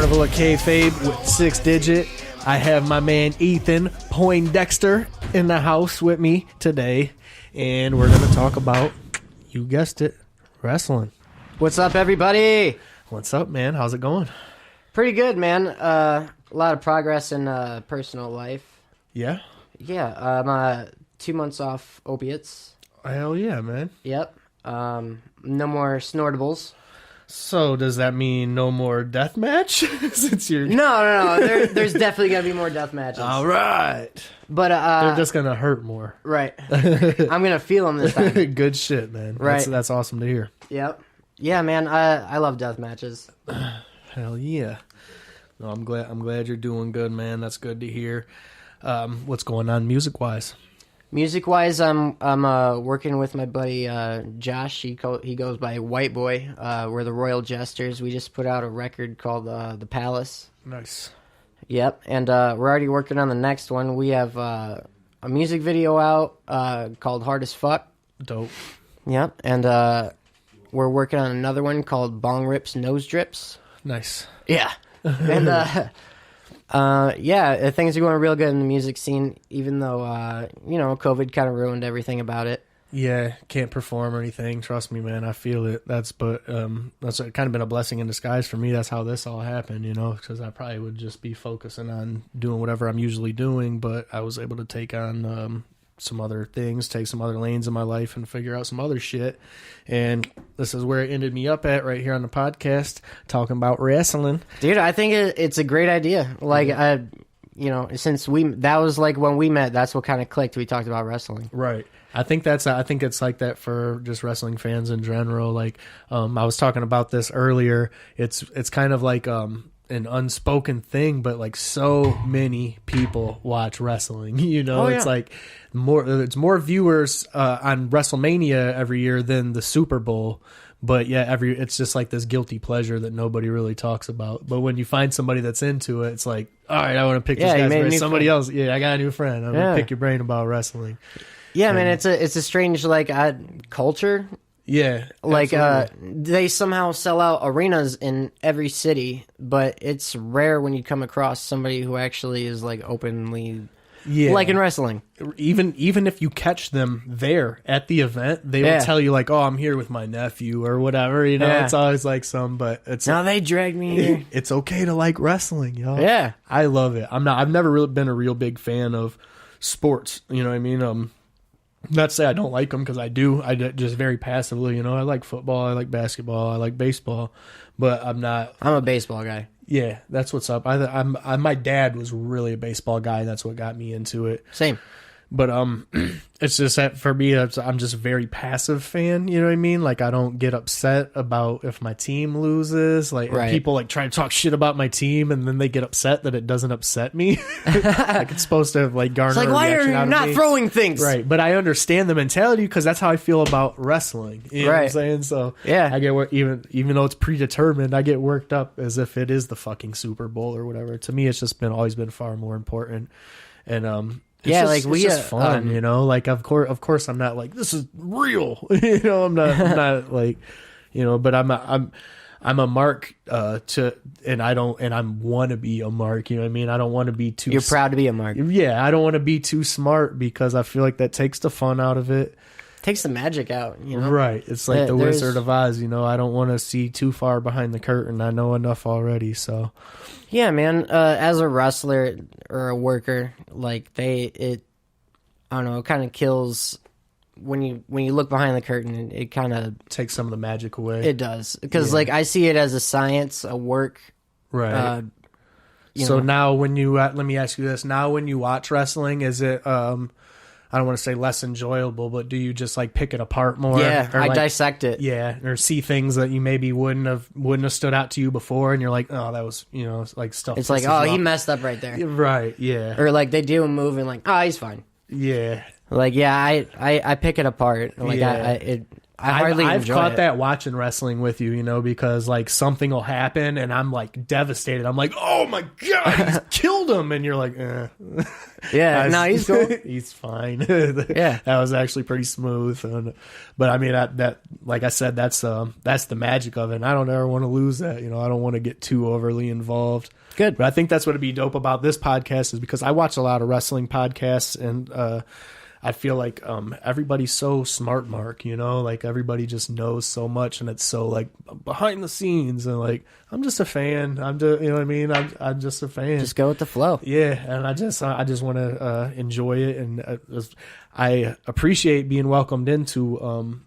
Carnival of Kayfabe with 6 Digit. I have my man Ethan Poindexter in the house with me today, and we're going to talk about, you guessed it, wrestling. What's up, everybody? What's up, man? How's it going? Pretty good, man. A lot of progress in personal life. Yeah? Yeah, I'm 2 months off opiates. Hell yeah, man. Yep. No more snortables. So does that mean no more death match? Since you're No. There's definitely gonna be more death matches. all right, But they're just gonna hurt more. right. I'm gonna feel them this time. Good shit, man. Right. That's awesome to hear. Yep. Yeah, man. I love death matches. Hell yeah. No, I'm glad you're doing good, man. That's good to hear. What's going on music wise? Music wise, I'm working with my buddy Josh. He goes by White Boy. We're the Royal Jesters. We just put out a record called The Palace. Nice. Yep, and we're already working on the next one. We have a music video out called Hard as Fuck. Dope. Yep, and we're working on another one called Bong Rips Nose Drips. Nice. Yeah, and yeah, things are going real good in the music scene, even though COVID kind of ruined everything about it. Yeah, can't perform or anything. Trust me, man. I feel it. That's kind of been a blessing in disguise for me. That's how this all happened, because I probably would just be focusing on doing whatever I'm usually doing, but I was able to take on some other things, take some other lanes in my life, and figure out some other shit. And this is where it ended me up at right here on the podcast, talking about wrestling. Dude, I think it's a great idea. Like, since that was like when we met, that's what kind of clicked. We talked about wrestling. Right. I think it's like that for just wrestling fans in general. Like, I was talking about this earlier. It's kind of like an unspoken thing, but like so many people watch wrestling. Oh, yeah. It's like it's more viewers on WrestleMania every year than the Super Bowl. But yeah, it's just like this guilty pleasure that nobody really talks about. But when you find somebody that's into it, it's like, all right, I want to pick this guy's brain. Somebody else, I got a new friend. I'm gonna pick your brain about wrestling. Yeah, man, it's a strange culture. Yeah, like they somehow sell out arenas in every city, but it's rare when you come across somebody who actually is like openly like in wrestling. Even if you catch them there at the event, they will tell you like, "Oh, I'm here with my nephew" or whatever. It's always like but it's now they drag me here. It's okay to like wrestling, y'all. Yeah, I love it. I've never really been a real big fan of sports. You know what I mean? Not to say I don't like them, because I do. I just very passively, I like football, I like basketball, I like baseball, but I'm a baseball guy. Yeah, that's what's up. My dad was really a baseball guy, and that's what got me into it. Same. But it's just that for me, I'm just a very passive fan. You know what I mean? Like, I don't get upset about if my team loses. Like, people like try to talk shit about my team, and then they get upset that it doesn't upset me. Like, it's supposed to like garner. It's like, why are you not throwing things? Right, but I understand the mentality, because that's how I feel about wrestling. You know what I'm saying? So yeah, I get even though it's predetermined, I get worked up as if it is the fucking Super Bowl or whatever. To me, it's just always been far more important. And it's just fun, like, of course I'm not like, this is real, I'm not like, but I'm a mark, and I want to be a mark, you know what I mean? I don't want to be too. You're proud to be a mark. Yeah. I don't want to be too smart, because I feel like that takes the fun out of it. Takes the magic out, Right. It's like the Wizard of Oz, I don't want to see too far behind the curtain. I know enough already, so. Yeah, man. As a wrestler or a worker, like it kind of kills when you look behind the curtain. It kind of takes some of the magic away. It does, because like I see it as a science, a work. Right. So now, when you let me ask you this: now, when you watch wrestling, is it I don't want to say less enjoyable, but do you just like pick it apart more? Yeah, or I dissect it. Yeah, or see things that you maybe wouldn't have stood out to you before, and you're like, oh, that was like stuff. It's like, oh, he messed up right there. Right. Yeah. Or like they do a move and like, oh, he's fine. Yeah. Like, yeah, I pick it apart. Like hardly I've enjoy caught it. that watching wrestling with you, you know, because like something will happen and I'm like devastated. I'm like, oh my God, he's killed him. And you're like, Yeah, no, he's cool. He's fine. Yeah. That was actually pretty smooth. But I mean, that like I said, that's the magic of it. And I don't ever want to lose that. You know, I don't want to get too overly involved. Good. But I think that's what'd be dope about this podcast is because I watch a lot of wrestling podcasts and, I feel like everybody's so smart, Mark, you know, like everybody just knows so much and it's so like behind the scenes and like I'm just a fan. I'm just, you know what I mean? I'm just a fan. Just go with the flow. Yeah, and I just want to enjoy it and I appreciate being welcomed into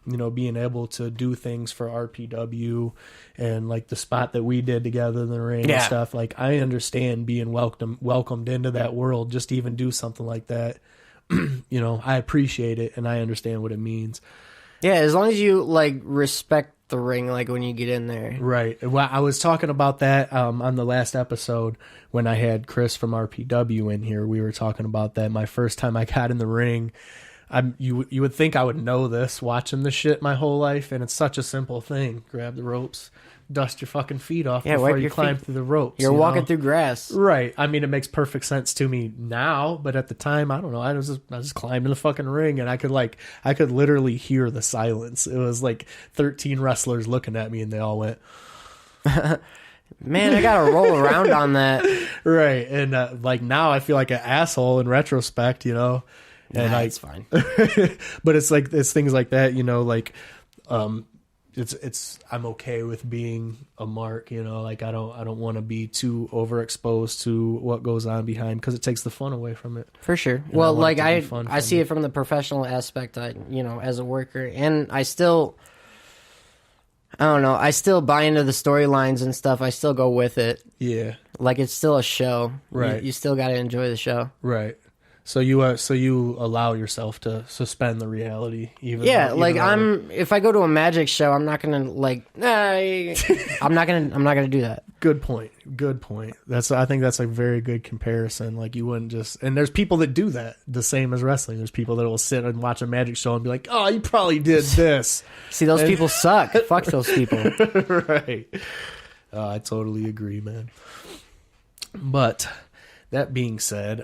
you know, being able to do things for RPW and like the spot that we did together in the ring and stuff. Like I understand being welcomed into that world just to even do something like that. You know, I appreciate it and I understand what it means. Yeah, as long as you like respect the ring, like when you get in there. Right. Well, I was talking about that on the last episode when I had Chris from RPW in here. We were talking about that. My first time I got in the ring, you would think I would know this watching the shit my whole life, and it's such a simple thing. Grab the ropes, dust your fucking feet off before you climb through the ropes. You're walking through grass. Right. I mean, it makes perfect sense to me now, but at the time, I don't know. I was just climbing the fucking ring, and I could literally hear the silence. It was like 13 wrestlers looking at me, and they all went, Man, I gotta roll around on that. Right. And like now, I feel like an asshole in retrospect, you know. And it's fine. But it's like it's things like that, you know, like it's I'm okay with being a mark, you know, like I don't want to be too overexposed to what goes on behind because it takes the fun away from it. For sure. And well, like I see me. it from the professional aspect, you know, as a worker, and I don't know, I still buy into the storylines and stuff. I still go with it. Yeah. Like it's still a show. Right. You still got to enjoy the show. Right. So you allow yourself to suspend the reality, even if I go to a magic show, I'm not gonna I'm not gonna do that. Good point. I think that's a very good comparison. Like you wouldn't just, and there's people that do that the same as wrestling. There's people that will sit and watch a magic show and be like, oh, you probably did this. See, those people suck. Fuck those people. Right. I totally agree, man. But that being said,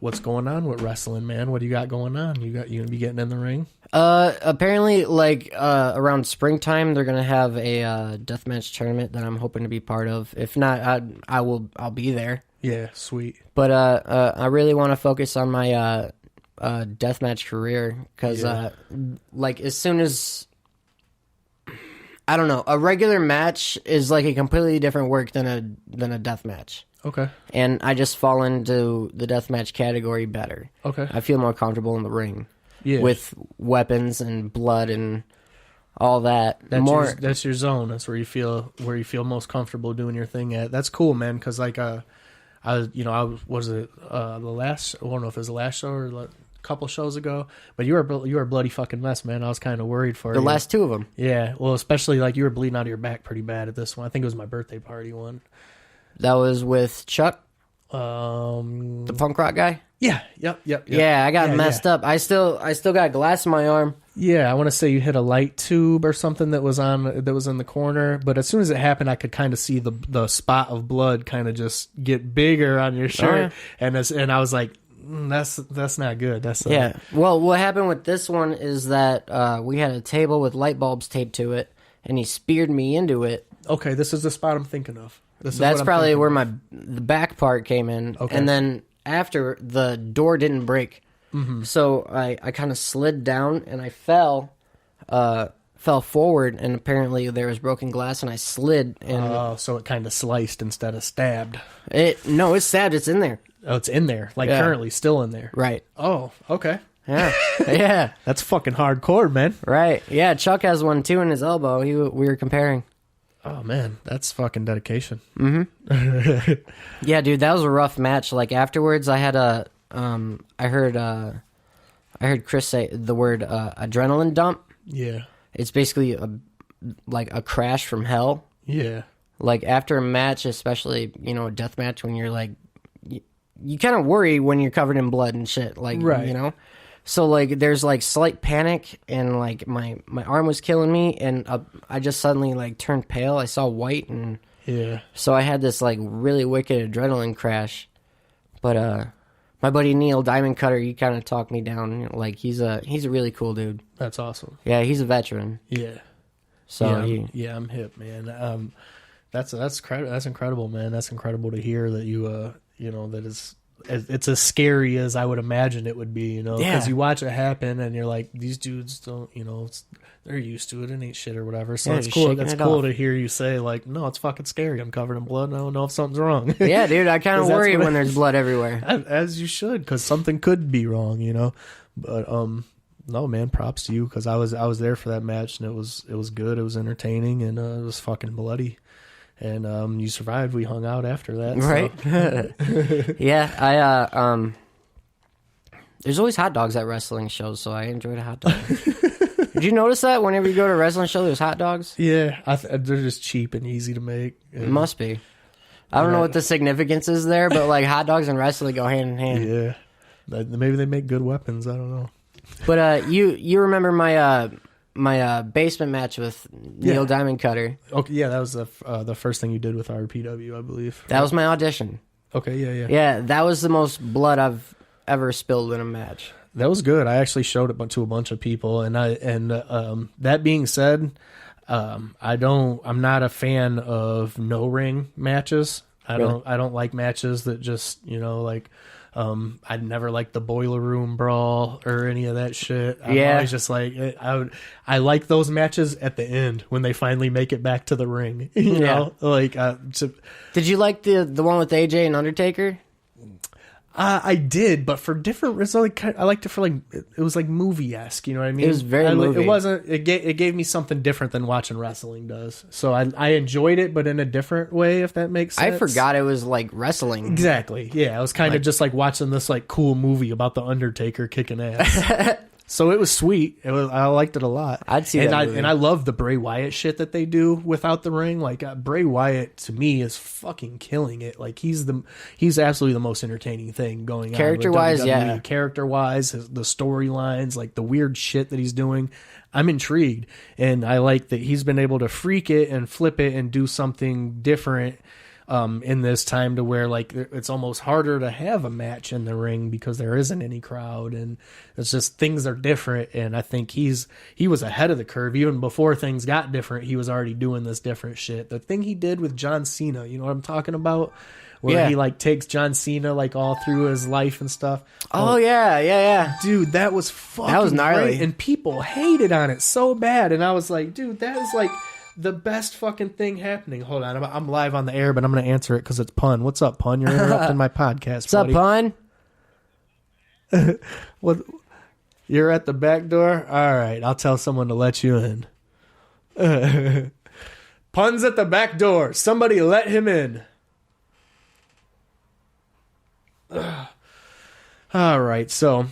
what's going on with wrestling, man? What do you got going on? You gonna be getting in the ring? Apparently, around springtime, they're gonna have a deathmatch tournament that I'm hoping to be part of. If not, I'll be there. Yeah, sweet. But I really want to focus on my deathmatch career because as soon as I don't know, a regular match is like a completely different work than a death match. Okay. And I just fall into the deathmatch category better. Okay. I feel more comfortable in the ring. Yeah. With weapons and blood and all that. That's your zone. That's where you feel most comfortable doing your thing at. That's cool, man, cuz like I don't know if it was the last show or a couple shows ago, but you were a bloody fucking mess, man. I was kind of worried for you. The last two of them. Yeah. Well, especially like you were bleeding out of your back pretty bad at this one. I think it was my birthday party one. That was with Chuck, the punk rock guy. Yeah, yep. Yeah, I got messed up. I still got glass in my arm. Yeah, I want to say you hit a light tube or something that was in the corner. But as soon as it happened, I could kind of see the spot of blood kind of just get bigger on your shirt, and I was like, that's not good. Yeah. Well, what happened with this one is that we had a table with light bulbs taped to it, and he speared me into it. Okay, this is the spot I'm thinking of. That's probably where the back part came in. Okay. And then after, the door didn't break. Mm-hmm. So I kind of slid down and I fell forward, and apparently there was broken glass, and I slid. And so it kind of sliced instead of stabbed. No, it's stabbed. It's in there. Oh, it's in there. Currently still in there. Right. Oh, okay. Yeah. Yeah. That's fucking hardcore, man. Right. Yeah, Chuck has one too in his elbow. We were comparing. Oh man, that's fucking dedication. Mm-hmm. Yeah, dude, that was a rough match. Like afterwards, I had I heard Chris say the word adrenaline dump. Yeah, it's basically a crash from hell. Yeah, like after a match, especially a death match, when you're like, you kind of worry when you're covered in blood and shit. Like, right. So like there's like slight panic and like my arm was killing me and I just suddenly like turned pale. I saw white and so I had this like really wicked adrenaline crash. But my buddy Neil Diamond Cutter, he kind of talked me down. Like he's a really cool dude. That's awesome. Yeah, he's a veteran. Yeah. So I'm hip, man. That's incredible, man. That's incredible to hear that you that is. It's as scary as I would imagine it would be, because you watch it happen and you're like, these dudes don't, they're used to it and ain't shit or whatever. So it's cool. That's cool to hear you say like, no, it's fucking scary. I'm covered in blood. I don't know if something's wrong. Yeah, dude, I kind of worry when there's blood everywhere. As you should, because something could be wrong, But no, man, props to you because I was there for that match and it was good. It was entertaining and it was fucking bloody. And you survived. We hung out after that, right? So. Yeah, there's always hot dogs at wrestling shows, so I enjoyed a hot dog. Did you notice that whenever you go to a wrestling show, there's hot dogs? Yeah, they're just cheap and easy to make. It must be. I don't know what the significance is there, but like hot dogs and wrestling go hand in hand. Yeah, maybe they make good weapons. I don't know. But you remember my basement match with Neil Diamond Cutter. Okay, yeah, that was the first thing you did with RPW, I believe. That was my audition. Okay, yeah. Yeah, that was the most blood I've ever spilled in a match. That was good. I actually showed it to a bunch of people, and that being said, I'm not a fan of no ring matches. I don't like matches that just I'd never liked the boiler room brawl or any of that shit. I'm always just like, I like those matches at the end when they finally make it back to the ring. You know, like. Did you like the one with AJ and Undertaker? I did, but for different reasons. I liked it for it was like movie-esque. You know what I mean? It was very movie. It wasn't. It gave me something different than watching wrestling does. So I enjoyed it, but in a different way, if that makes sense. I forgot it was like wrestling. Exactly. Yeah, it was kind of just like watching this like cool movie about the Undertaker kicking ass. So it was sweet. I liked it a lot. I'd see that movie. And I love the Bray Wyatt shit that they do without the ring. Like Bray Wyatt to me is fucking killing it. Like he's absolutely the most entertaining thing going on. Character-wise, yeah. Character-wise, the storylines, like the weird shit that he's doing. I'm intrigued, and I like that he's been able to freak it and flip it and do something different. In this time to where like it's almost harder to have a match in the ring because there isn't any crowd and it's just things are different, and I think he was ahead of the curve even before things got different. He was already doing this different shit. The thing he did with John Cena, you know what I'm talking about, where he like takes John Cena like all through his life and stuff. Oh yeah, dude, that was gnarly, great. And people hated on it so bad, and I was like, dude, that is like the best fucking thing happening. Hold on, I'm live on the air, but I'm going to answer it because it's Pun. What's up, Pun? You're interrupting my podcast. What's up, Pun? What? You're at the back door? All right, I'll tell someone to let you in. Pun's at the back door. Somebody let him in. All right, so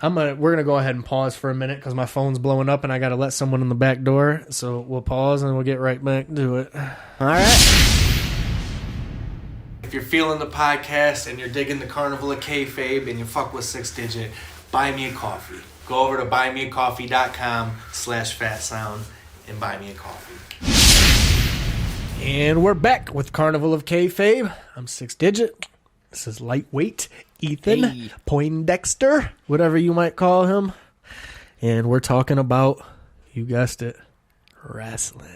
we're gonna go ahead and pause for a minute because my phone's blowing up and I gotta let someone in the back door. So we'll pause and we'll get right back to it. All right. If you're feeling the podcast and you're digging the Carnival of Kayfabe and you fuck with 6-Digit, buy me a coffee. Go over to buymeacoffee.com/fatsound and buy me a coffee. And we're back with Carnival of Kayfabe. I'm 6-Digit. This is Lightweight Ethan Poindexter, whatever you might call him. And we're talking about, you guessed it, wrestling.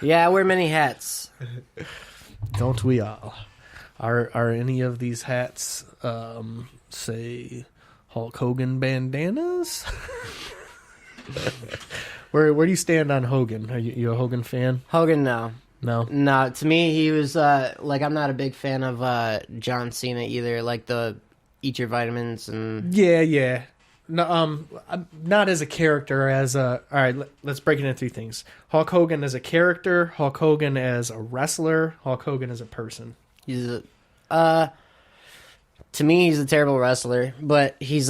Yeah, I wear many hats. Don't we all? Are any of these hats, say, Hulk Hogan bandanas? Where do you stand on Hogan? Are you a Hogan fan? Hogan, no. No, to me, he was, I'm not a big fan of John Cena either, like the eat your vitamins and... Yeah. No, not as a character, as a... All right, let's break it into three things. Hulk Hogan as a character, Hulk Hogan as a wrestler, Hulk Hogan as a person. To me, he's a terrible wrestler, but he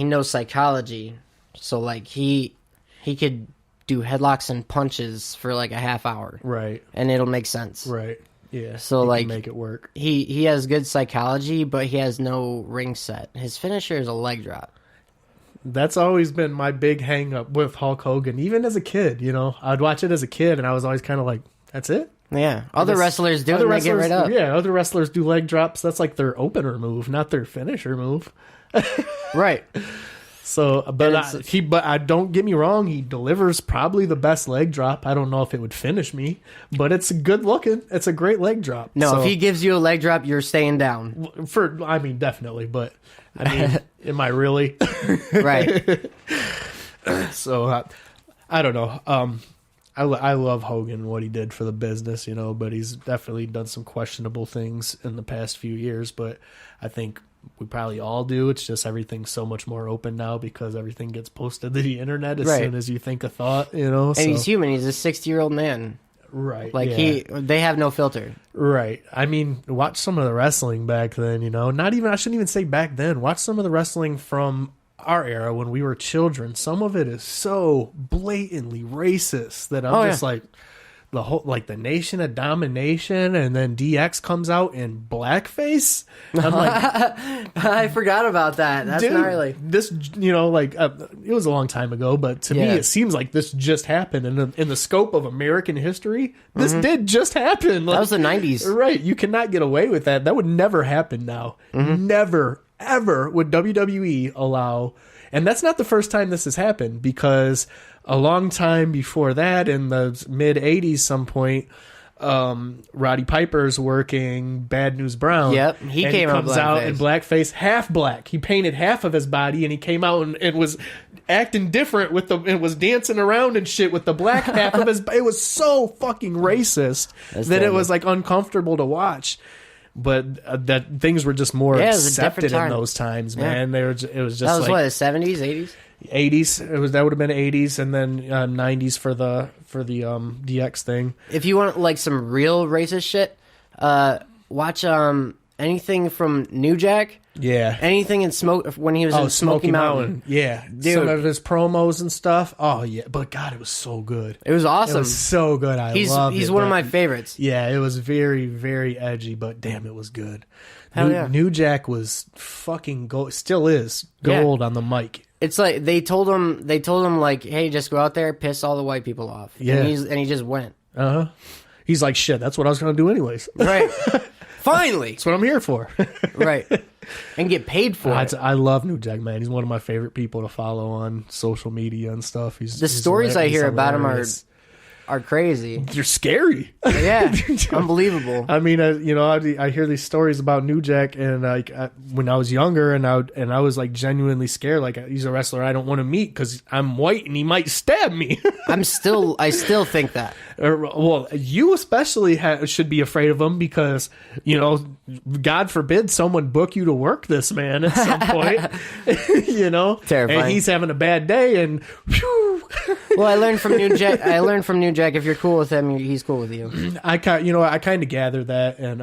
knows psychology, so, like, he could do headlocks and punches for like a half hour, right? And it'll make sense, right? Yeah. So like make it work. He has good psychology, but he has no ring set. His finisher is a leg drop. That's always been my big hang up with Hulk Hogan. Even as a kid, you know, I'd watch it as a kid, and I was always kind of like, "That's it." Yeah, other wrestlers do it. They get right up. Yeah, other wrestlers do leg drops. That's like their opener move, not their finisher move. Right. So, but I don't get me wrong. He delivers probably the best leg drop. I don't know if it would finish me, but it's good looking. It's a great leg drop. No, if he gives you a leg drop, you're staying down. I mean, definitely. But I mean, am I really? Right. So I don't know. I love Hogan, what he did for the business, you know, but he's definitely done some questionable things in the past few years. But I think we probably all do. It's just everything's so much more open now because everything gets posted to the internet as soon as you think a thought, you know. And he's human. He's a 60-year-old man. Right. Like they have no filter. Right. I mean, watch some of the wrestling back then, you know. I shouldn't even say back then. Watch some of the wrestling from our era when we were children. Some of it is so blatantly racist that I'm just like, the whole, like the Nation of Domination, and then DX comes out in blackface. I'm like, I forgot about that. That's dude, gnarly. This, you know, like it was a long time ago, but to me, it seems like this just happened in the scope of American history. This did just happen. Like, that was the 90s, right? You cannot get away with that. That would never happen now. Never, ever would WWE allow. And that's not the first time this has happened, because a long time before that, in the mid 80s, some point, Roddy Piper's working Bad News Brown. Yep, he comes out in blackface, half black. He painted half of his body, and he came out and was acting different and was dancing around and shit with the black half of his. It was so fucking racist that it was like uncomfortable to watch. But that things were just more accepted in those times, man. It was just that was like what, the 70s, 80s. 80s. That would have been 80s, and then 90s for the DX thing. If you want like some real racist shit, watch anything from New Jack. Yeah, anything in Smoke when he was in Smoky Mountain. Yeah, dude. Some of his promos and stuff. Oh yeah, but God, it was so good. It was awesome. It was so good. He's one of my favorites. Yeah, it was very, very edgy, but damn, it was good. Hell New Jack was fucking gold. Still is gold on the mic. It's like they told him like, hey, just go out there, piss all the white people off. Yeah, and he just went. He's like, shit, that's what I was gonna do anyways. Right. Finally, that's what I'm here for. Right. And get paid for it. I love New Jack, man. He's one of my favorite people to follow on social media and stuff. He's stories I hear about him are crazy. They're scary. Yeah, unbelievable. I mean, you know, I hear these stories about New Jack, and like when I was younger, and I was like genuinely scared. Like, he's a wrestler I don't want to meet because I'm white and he might stab me. I still think that. Well, you especially should be afraid of him because, you know, God forbid someone book you to work this man at some point. You know, terrifying. And he's having a bad day, and whew. Well, I learned from New Jack. If you're cool with him, he's cool with you. I kind of gather that, and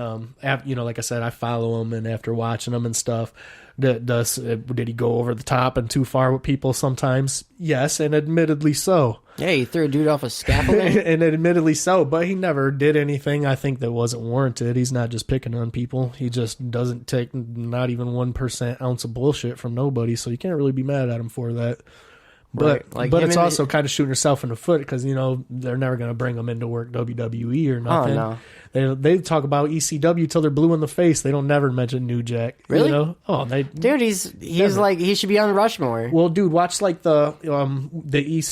you know, like I said, I follow him, and after watching him and stuff, did he go over the top and too far with people sometimes? Yes, and admittedly so. Yeah, he threw a dude off a scaffolding. And admittedly so, but he never did anything I think that wasn't warranted. He's not just picking on people. He just doesn't take not even 1% ounce of bullshit from nobody, so you can't really be mad at him for that. But it's also kind of shooting yourself in the foot because, you know, they're never going to bring him into work WWE or nothing. Oh, no. They talk about ECW till they're blue in the face. They don't never mention New Jack. Really? You know? Oh, dude, he's like, he should be on Rushmore. Well, dude, watch like the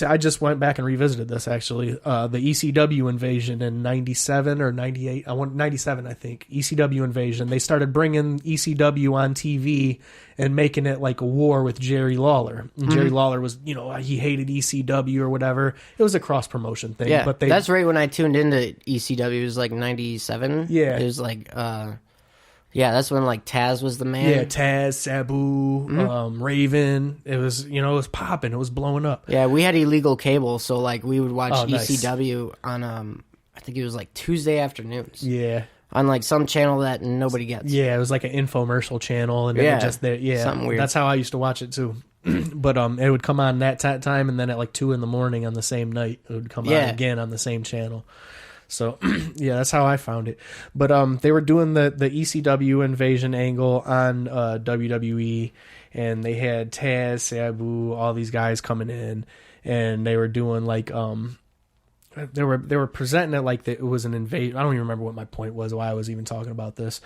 I just went back and revisited this actually. The ECW invasion in 97 or 98. 97, I think. ECW invasion. They started bringing ECW on TV and making it like a war with Jerry Lawler. And Jerry Lawler was, you know, he hated ECW or whatever. It was a cross promotion thing. Yeah, but that's right when I tuned into ECW. It was like 97. Yeah. It was like, that's when like Taz was the man. Yeah, Taz, Sabu, Raven. It was, you know, it was popping. It was blowing up. Yeah, we had illegal cable, so like we would watch ECW on, I think it was like Tuesday afternoons. Yeah. On like some channel that nobody gets. Yeah, it was like an infomercial channel, and it would just there. Yeah, something weird. That's how I used to watch it too. But it would come on that time, and then at like 2 a.m. on the same night, it would come on again on the same channel. So yeah, that's how I found it. But they were doing the ECW invasion angle on WWE, and they had Taz, Sabu, all these guys coming in, and they were doing like they were presenting it like it was an invasion. I don't even remember what my point was, why I was even talking about this.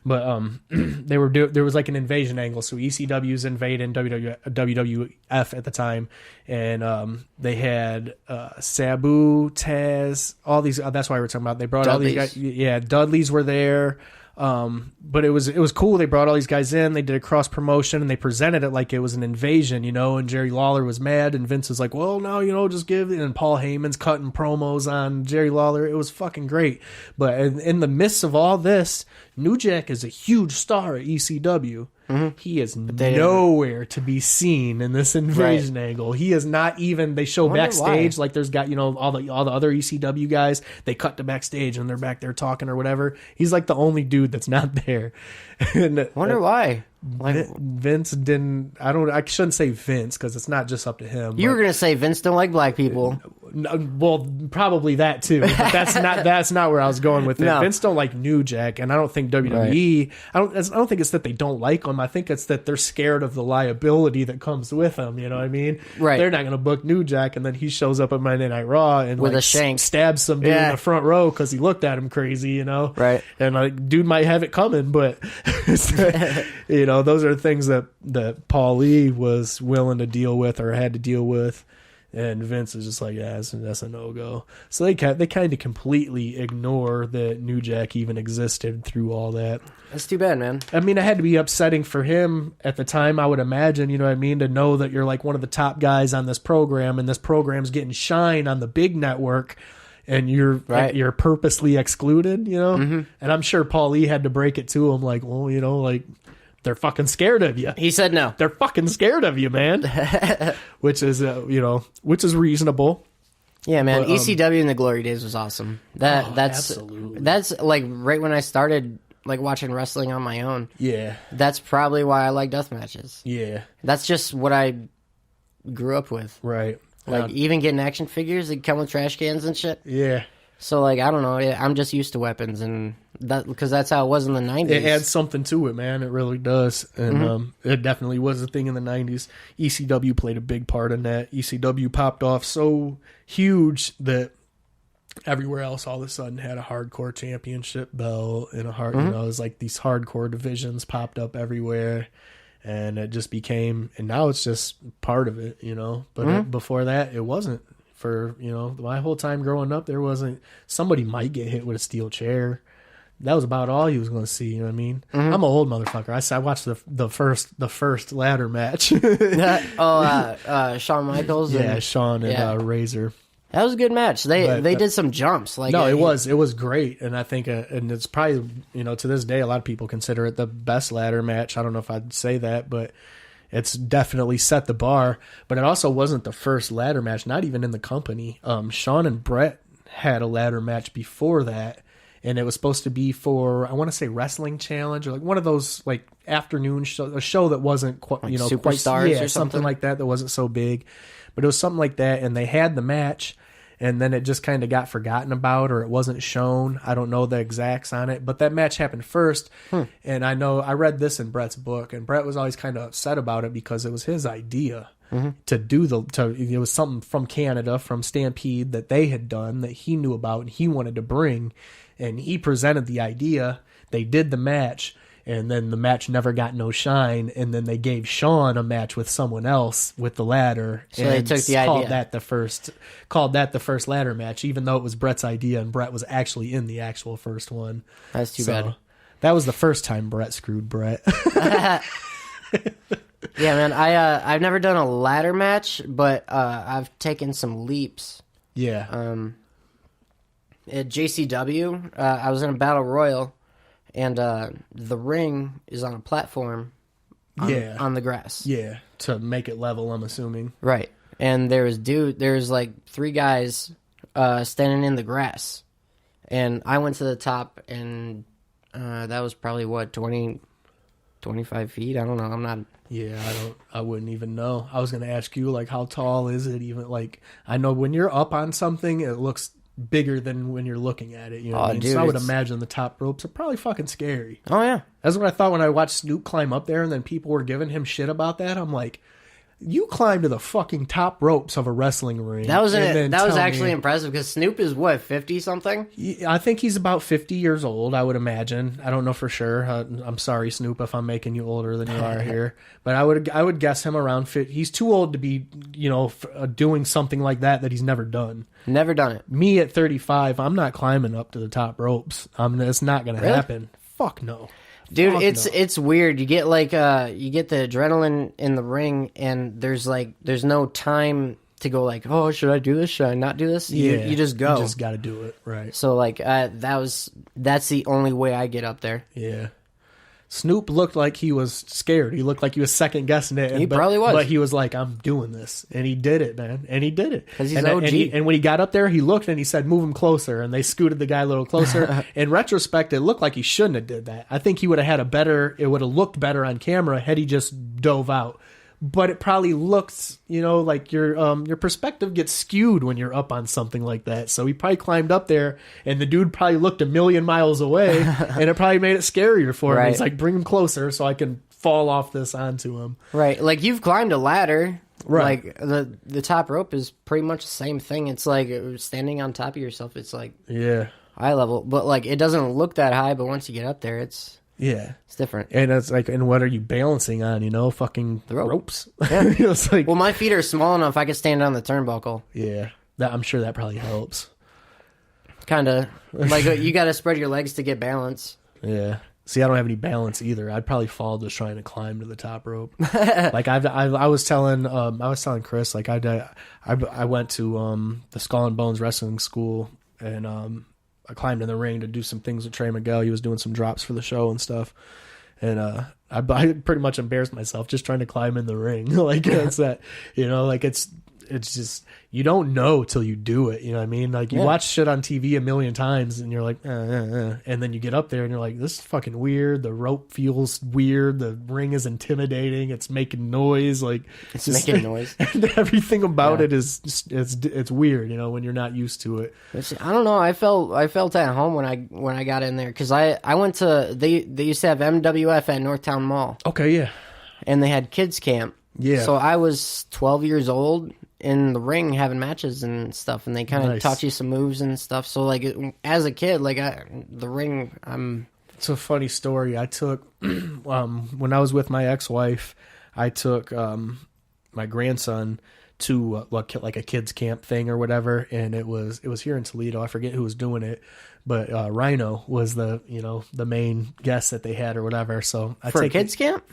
But there was like an invasion angle. So ECW's invading WWF at the time, and they had Sabu, Taz, all these. That's why we're talking about. They brought Dudleys. all these guys. Yeah, Dudleys were there. But it was cool. They brought all these guys in. They did a cross promotion, and they presented it like it was an invasion, And Jerry Lawler was mad, and Vince was like, "Well, no, just give it." And Paul Heyman's cutting promos on Jerry Lawler. It was fucking great. But in the midst of all this, New Jack is a huge star at ECW. Mm-hmm. He is nowhere to be seen in this invasion angle. He is not even. They show backstage like there's got all the other ECW guys. They cut to backstage and they're back there talking or whatever. He's like the only dude that's not there. And, wonder why. Like Vince didn't. I shouldn't say Vince because it's not just up to him. You were gonna say Vince don't like black people. Well, probably that too. But that's not where I was going with it. No. Vince don't like New Jack, and I don't think WWE. Right. I don't think it's that they don't like him. I think it's that they're scared of the liability that comes with him. You know what I mean? Right. They're not gonna book New Jack, and then he shows up at Monday Night Raw and with a shank stabs some dude in the front row because he looked at him crazy. Right. And dude might have it coming, but those are things that Paul Lee was willing to deal with or had to deal with, and Vince is just like, yeah, that's a no-go. So they kind of completely ignore that New Jack even existed through all that. That's too bad, man. I mean, it had to be upsetting for him at the time, I would imagine, you know what I mean, to know that you're like one of the top guys on this program, and this program's getting shine on the big network, and you're purposely excluded, Mm-hmm. And I'm sure Paul Lee had to break it to him, like, well, like, they're fucking scared of you. He said no. They're fucking scared of you, man. which is reasonable. Yeah, man. But, ECW in the glory days was awesome. That's absolutely. That's like right when I started like watching wrestling on my own. Yeah. That's probably why I like death matches. Yeah. That's just what I grew up with. Right. Like even getting action figures that come with trash cans and shit. Yeah. So like I don't know, I'm just used to weapons, and that because that's how it was in the 90s. It adds something to it, man. It really does, and it definitely was a thing in the 90s. ECW played a big part in that. ECW popped off so huge that everywhere else all of a sudden had a hardcore championship belt and it was like these hardcore divisions popped up everywhere, and it just became, and now it's just part of it, But before that, it wasn't. For my whole time growing up, there wasn't. Somebody might get hit with a steel chair. That was about all you was going to see. You know what I mean? I'm an old motherfucker. I watched the first ladder match. Shawn Michaels. Yeah, Shawn and Razor. That was a good match. They did some jumps. Like it was great, and I think and it's probably to this day a lot of people consider it the best ladder match. I don't know if I'd say that, but. It's definitely set the bar, but it also wasn't the first ladder match, not even in the company. Shawn and Brett had a ladder match before that, and it was supposed to be for, I want to say, Wrestling Challenge, or like one of those like afternoon a show that wasn't quite, like Superstars or something like that wasn't so big, but it was something like that, and they had the match. And then it just kind of got forgotten about, or it wasn't shown. I don't know the exacts on it, but that match happened first. And I know I read this in Brett's book, and Brett was always kind of upset about it because it was his idea to do it was something from Canada, from Stampede, that they had done that he knew about and he wanted to bring, and he presented the idea. They did the match. And then the match never got no shine, and then they gave Shawn a match with someone else with the ladder. So they took the idea. Called that the first ladder match, even though it was Brett's idea, and Brett was actually in the actual first one. That's too bad. That was the first time Brett screwed Brett. Yeah, man. I've never done a ladder match, but I've taken some leaps. Yeah. At JCW, I was in a battle royal. And the ring is on a platform on the grass. Yeah, to make it level, I'm assuming. Right. And there's like three guys standing in the grass. And I went to the top, and that was probably, 25 feet? I don't know. I'm not... Yeah, I wouldn't even know. I was going to ask you, like, how tall is it even? Like, I know when you're up on something, it looks bigger than when you're looking at it. You know what I mean? Dude, so I would imagine the top ropes are probably fucking scary. Oh, yeah. That's what I thought when I watched Snoop climb up there and then people were giving him shit about that. I'm like, you climbed to the fucking top ropes of a wrestling ring. That was actually impressive because Snoop is what, 50-something? I think he's about 50 years old, I would imagine. I don't know for sure. I'm sorry, Snoop, if I'm making you older than you are here. But I would guess him around 50. He's too old to be, doing something like that he's never done. Never done it. Me at 35, I'm not climbing up to the top ropes. It's not going to happen. Fuck no. Dude, it's weird. You get you get the adrenaline in the ring, and there's no time to go like, oh, should I do this? Should I not do this? You just go. You just got to do it, right? So that's the only way I get up there. Yeah. Snoop looked like he was scared. He looked like he was second guessing it. He probably was. But he was like, I'm doing this. And he did it, man. And he did it. Because he's OG. And when he got up there, he looked and he said, move him closer. And they scooted the guy a little closer. In retrospect, it looked like he shouldn't have did that. I think he would have it would have looked better on camera had he just dove out. But it probably looks, like your perspective gets skewed when you're up on something like that. So he probably climbed up there, and the dude probably looked a million miles away, and it probably made it scarier for him. Right. He's like, bring him closer so I can fall off this onto him. Right. Like, you've climbed a ladder. Right. Like, the top rope is pretty much the same thing. It's like standing on top of yourself. It's like high level. But, like, it doesn't look that high, but once you get up there, it's... Yeah. It's different. And it's like, and what are you balancing on, fucking the ropes? Yeah. It's like, well, my feet are small enough I can stand on the turnbuckle. Yeah. I'm sure that probably helps. Kind of. Like, you got to spread your legs to get balance. Yeah. See, I don't have any balance either. I'd probably fall just trying to climb to the top rope. Like I was telling Chris, like I went to the Skull and Bones wrestling school, and I climbed in the ring to do some things with Trey Miguel. He was doing some drops for the show and stuff. And I pretty much embarrassed myself just trying to climb in the ring. Like, that's that, like it's just, you don't know till you do it. You know what I mean? Like, you watch shit on TV a million times and you're like, and then you get up there and you're like, this is fucking weird. The rope feels weird. The ring is intimidating. It's making noise. Like, it's just making noise. And everything about it is just, it's weird, when you're not used to it. I don't know. I felt at home when I got in there, because I went to, they used to have MWF at Northtown Mall. Okay, yeah. And they had kids camp. Yeah. So I was 12 years old in the ring having matches and stuff, and they kind of taught you some moves and stuff. So, like, as a kid, like, the ring, It's a funny story. I took, when I was with my ex-wife, I took my grandson to like a kids camp thing or whatever, and it was here in Toledo. I forget who was doing it, but Rhino was the main guest that they had or whatever. So for kids camp.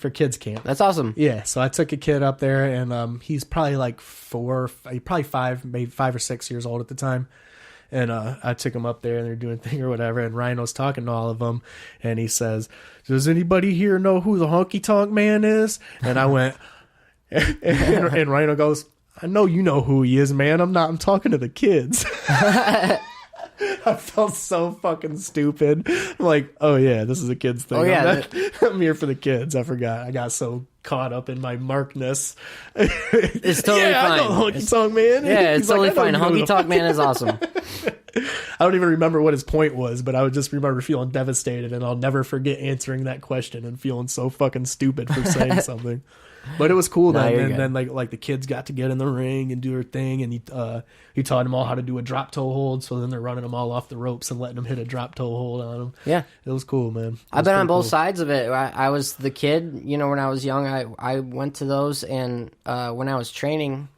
That's awesome. Yeah, so I took a kid up there, and he's probably like probably 5, maybe 5 or 6 years old at the time. And I took him up there, and they're doing a thing or whatever, and Rhino's talking to all of them, and he says, "Does anybody here know who the Honky Tonk Man is?" And I went, and Rhino goes, "I know you know who he is, man. I'm talking to the kids." I felt so fucking stupid. I'm like, oh yeah, this is a kid's thing. Oh yeah, I'm here for the kids. I forgot. I got so caught up in my markness. It's totally fine. I know Honky Tonk Man. Yeah, it's totally fine. Honky Tonk Man is awesome. I don't even remember what his point was, but I would just remember feeling devastated, and I'll never forget answering that question and feeling so fucking stupid for saying something. But it was cool then. And then like the kids got to get in the ring and do their thing, and he taught them all how to do a drop toe hold. So then they're running them all off the ropes and letting them hit a drop toe hold on them. Yeah, it was cool, man. I've been on both sides of it. I was the kid, when I was young. I went to those, and when I was training,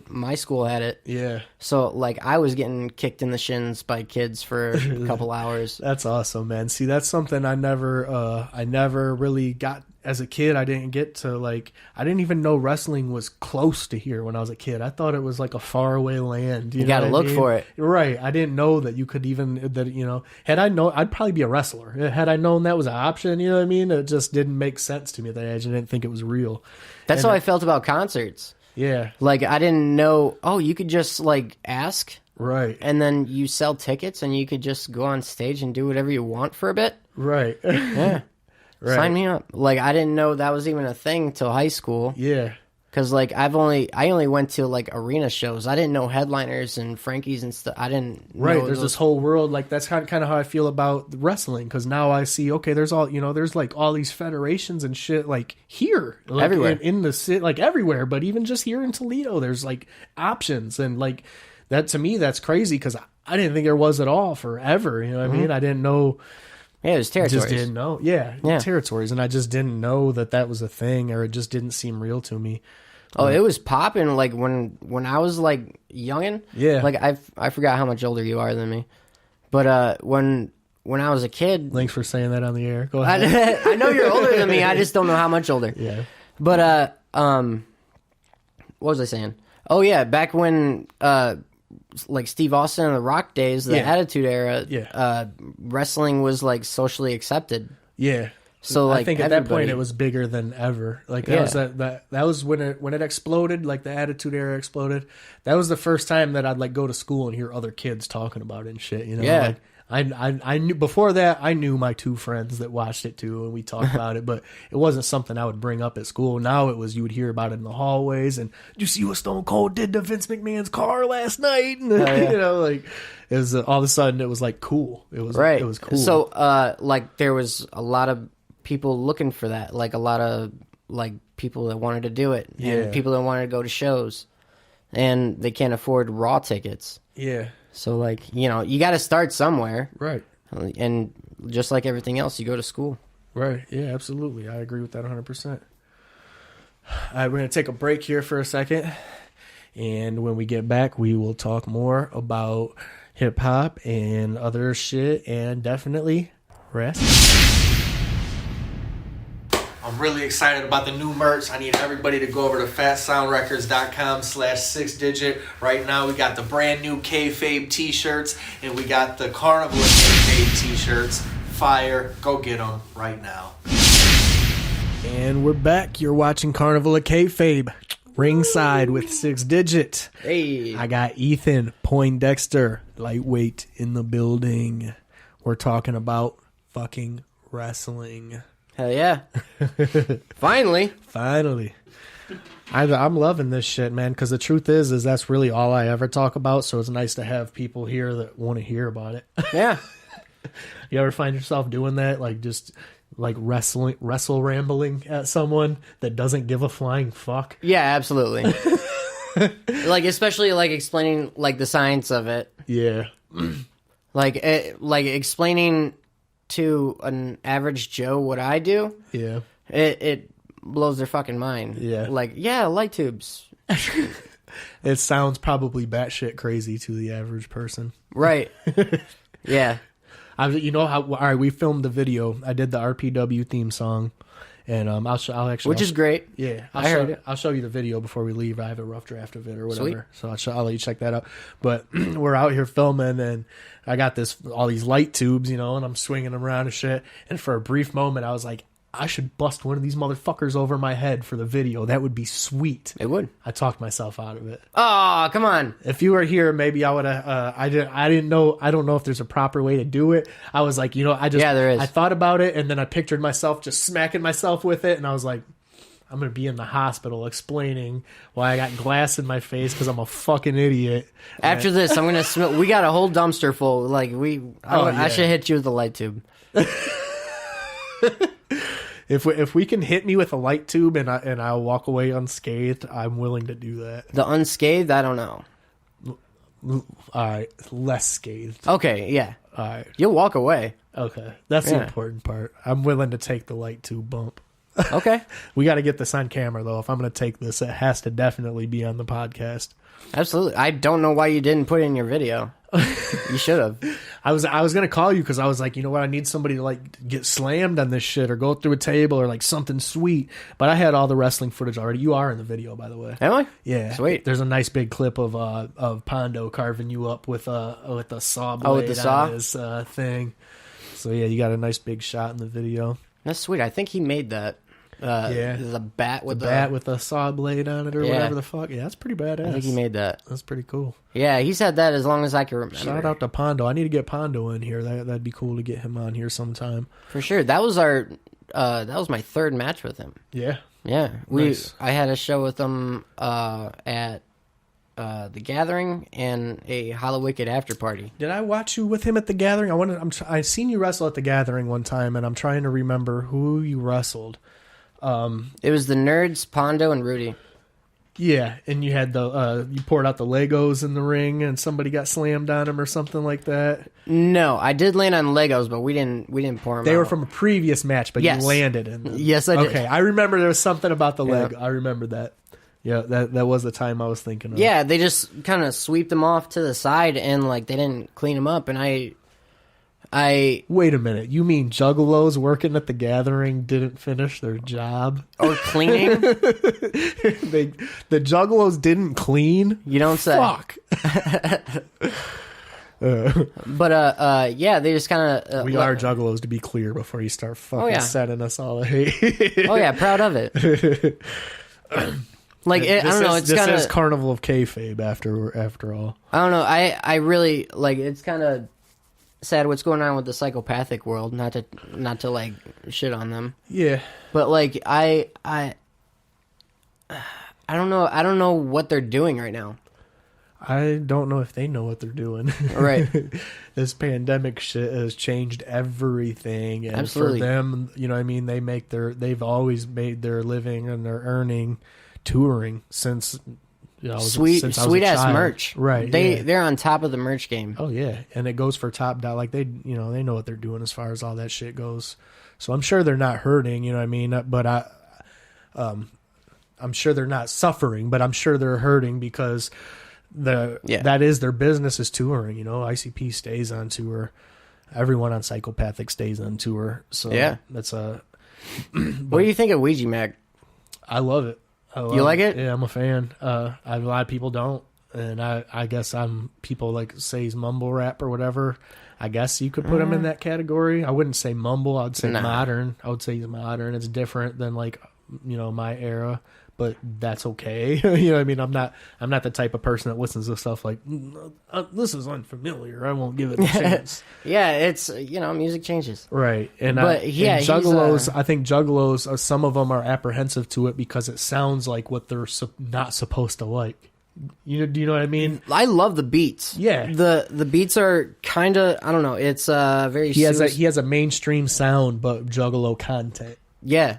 my school had it. Yeah. So like I was getting kicked in the shins by kids for a couple hours. That's awesome, man. See, that's something I never really got. As a kid, I didn't get to, like, I didn't even know wrestling was close to here when I was a kid. I thought it was like a faraway land. You got to look for it. Right. I didn't know that you could even, had I known, I'd probably be a wrestler. Had I known that was an option, you know what I mean? It just didn't make sense to me at that age. I didn't think it was real. That's how I felt about concerts. Yeah. Like, I didn't know, you could just, like, ask. Right. And then you sell tickets, and you could just go on stage and do whatever you want for a bit. Right. Yeah. Right. Sign me up. Like, I didn't know that was even a thing till high school. Yeah. Because like I only went to like arena shows. I didn't know headliners and Frankie's and stuff. I didn't know There's this whole world. Like that's kind of how I feel about wrestling. Because now I see, okay, there's all there's like all these federations and shit like here, like, everywhere in the city, like everywhere. But even just here in Toledo, there's like options, and like that to me that's crazy because I didn't think there was at all forever. You know what I mean? I didn't know. Yeah, it was territories. Just didn't know. Yeah, territories, and I just didn't know that was a thing, or it just didn't seem real to me. Oh, it was popping like when I was like youngin'. Yeah, like I forgot how much older you are than me, but when I was a kid. Thanks for saying that on the air. Go ahead. I know you're older than me. I just don't know how much older. Yeah, but what was I saying? Oh yeah, back when like Steve Austin and the Rock days, the Attitude Era, wrestling was like socially accepted. Yeah. So like I think at that point it was bigger than ever. Like that was when it exploded, like the Attitude Era exploded. That was the first time that I'd like go to school and hear other kids talking about it and shit, you know? Yeah. Like I knew before that. I knew my two friends that watched it too, and we talked about it. But it wasn't something I would bring up at school. Now it was you would hear about it in the hallways. And did you see what Stone Cold did to Vince McMahon's car last night? And you know, like it was all of a sudden it was like cool. It was right. It was cool. So like there was a lot of people looking for that. Like a lot of like people that wanted to do it, and people that wanted to go to shows, and they can't afford Raw tickets. Yeah. So, like, you know, you got to start somewhere. Right. And just like everything else, you go to school. Right. Yeah, absolutely. I agree with that 100%. All right, we're going to take a break here for a second. And when we get back, we will talk more about hip-hop and other shit, and definitely wrestling. I'm really excited about the new merch. I need everybody to go over to fatsoundrecords.com/6digit. Right now we got the brand new Kayfabe t-shirts, and we got the Carnival Kayfabe t-shirts. Fire. Go get them right now. And we're back. You're watching Carnival of Kayfabe. Ringside with 6digit. Hey. I got Ethan Poindexter, lightweight, in the building. We're talking about fucking wrestling. Hell yeah. Finally. I'm loving this shit, man, because the truth is that's really all I ever talk about, so it's nice to have people here that want to hear about it. Yeah. You ever find yourself doing that? Like just like wrestle rambling at someone that doesn't give a flying fuck? Yeah, absolutely. Like especially like explaining like the science of it. Yeah. Like explaining to an average Joe what I do, it blows their fucking mind. Yeah. Like, light tubes. It sounds probably batshit crazy to the average person. Right. Yeah. You know how? All right, we filmed the video. I did the RPW theme song, and I'll actually, which is great. Yeah, I heard it. I'll show you the video before we leave. I have a rough draft of it or whatever, Sweet. so I'll let you check that out. But we're out here filming, and I got all these light tubes, you know, and I'm swinging them around and shit. And for a brief moment, I was like, I should bust one of these motherfuckers over my head for the video. That would be sweet. It would. I talked myself out of it. Oh, come on. If you were here, maybe I would have. I didn't know. I don't know if there's a proper way to do it. I was like, there is. I thought about it, and then I pictured myself just smacking myself with it, and I was like, I'm gonna be in the hospital explaining why I got glass in my face because I'm a fucking idiot. After this, I'm gonna smell. We got a whole dumpster full. Like I should hit you with a light tube. If we can hit me with a light tube and I'll walk away unscathed, I'm willing to do that. The unscathed, I don't know. All right, less scathed. Okay, yeah. All right, you'll walk away. Okay, that's the important part. I'm willing to take the light tube bump. Okay. We got to get this on camera though. If I'm going to take this, it has to definitely be on the podcast. Absolutely. I don't know why you didn't put it in your video. You should have. I was going to call you because I was like, you know what? I need somebody to like get slammed on this shit or go through a table or like something sweet. But I had all the wrestling footage already. You are in the video, by the way. Am I? Yeah. Sweet. There's a nice big clip of Pondo carving you up with a saw blade with the saw? on his thing. So yeah, you got a nice big shot in the video. That's sweet. I think he made that. The bat with a saw blade on it or whatever the fuck. Yeah, that's pretty badass. I think he made that. That's pretty cool. Yeah, he's had that as long as I can remember. Shout out to Pondo. I need to get Pondo in here. That'd be cool to get him on here sometime. For sure. That was my third match with him. Yeah. Yeah, Nice. I had a show with them at the Gathering and a Hollow Wicked after party. Did I watch you with him at the Gathering? I seen you wrestle at the Gathering one time, and I'm trying to remember who you wrestled. It was the Nerds, Pondo, and Rudy. Yeah, and you had you poured out the Legos in the ring, and somebody got slammed on him or something like that. No, I did land on Legos, but we didn't pour them. They out. were from a previous match, but Yes. you landed in them. Yes, I did. Okay, I remember there was something about the leg. Yeah. I remember that. Yeah, that was the time I was thinking of. Yeah, they just kind of sweeped them off to the side, and like they didn't clean them up, and I Wait a minute. You mean Juggalos working at the Gathering didn't finish their job? or cleaning. The Juggalos didn't clean? You don't say. Fuck. But yeah, they just kind of. We are Juggalos, to be clear, before you start fucking yeah. setting us all hate. Oh yeah, proud of it. Like I don't know, it's kind this is of Carnival of Kayfabe after all. I don't know. I really like. It's kind of sad what's going on with the psychopathic world. Not to like shit on them. Yeah, But like I don't know. I don't know what they're doing right now. I don't know if they know what they're doing. Right. This pandemic shit has changed everything, and Absolutely. for them, you know what I mean, they've always made their living and their earning touring since Sweet ass merch. Right. They're on top of the merch game. Oh yeah, and it goes for top dollar. Like they know what they're doing as far as all that shit goes. So I'm sure they're not hurting, you know what I mean? But I'm sure they're not suffering, but I'm sure they're hurting because that is their business is touring. You know, ICP stays on tour. Everyone on Psychopathic stays on tour. So Yeah. that's a. What do you think of Ouija Mag? I love it. You like it? Yeah, I'm a fan. A lot of people don't, and I guess people like say he's mumble rap or whatever. I guess you could put him in that category. I wouldn't say mumble. I'd say modern. I would say he's modern. It's different than like my era, but that's okay. You know what I mean? I'm not the type of person that listens to stuff like this is unfamiliar. I won't give it a chance. Yeah, it's music changes. Right, and Juggalos. I think Juggalos, some of them are apprehensive to it because it sounds like what they're not supposed to like. Do you know what I mean? I love the beats. Yeah, the beats are kind of, I don't know. It's very. He has a mainstream sound, but Juggalo content. Yeah,